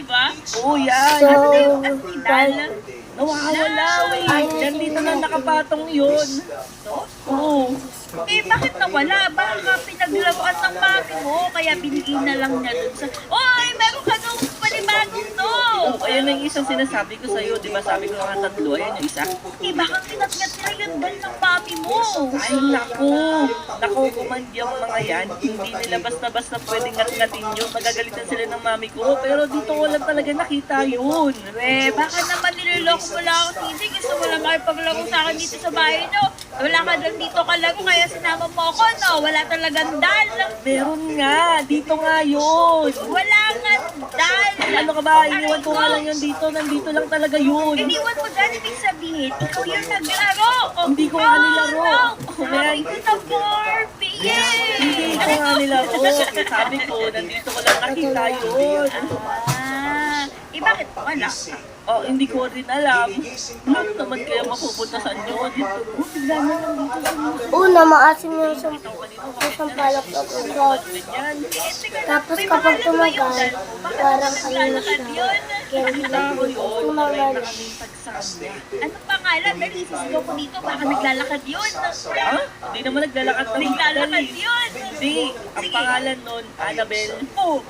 ba? Oo, yan. So, Ano na yung asidal? Nawawala, wait. Yan dito na nakapatong yun. Oo. Eh, bakit nawala? Baka pinaglaruan ng mami mo, kaya binigay na lang niya dun sa... Oy, meron ka nung panibagong to! Ayan ang isang sinasabi ko sa'yo, di ba? Sabi ko nga tatlo, ayan yung isa. Eh, baka kinatngat nila yung dal ng mami mo. Ay, naku! Naku, kumandi ang mga yan. Hindi nila basta-basta pwedeng ngat-ngatin yun. Magagalitan sila ng mami ko. Pero dito ko lang talaga nakita yun. Eh, baka naman niloloko mo lang ako, Titi. Gusto mo lang makipaglaro sa akin dito sa bahay, no? Wala ka lang dito kalaro, kaya sinama mo ako, no? Wala talagang dal. Meron nga, dito nga yun. Wala nga dal. Ano ka ba? Iniwan ko nga lang yun dito. Nandito lang talaga yun. Iniwan mo dyan, ibig sabihin, ikaw yung naglaro. Hindi ko nga nilaro. No. Ayan. Ito na Barbie. Yay! Hindi ko nga nilaro. Sabi ko, nandito ko lang nakita yun. Bakit wala? Oh, hindi ko rin alam. Ano naman kaya mapupunta sa inyo? Dito, bigla na lang dito sa mga una, maasim yung isang palak na pagod. ganyan. Tapos kapag tumagal, parang ano siya. Kaya Nakita ko yun. tumagal. Nagsabi. Anong pangalan? Dali, sisigaw ko dito. Baka naglalakad yun. Ha? Hindi naman naglalakad ng Naglalakad yun. Hindi. Ang pangalan nun, Annabelle. Oh,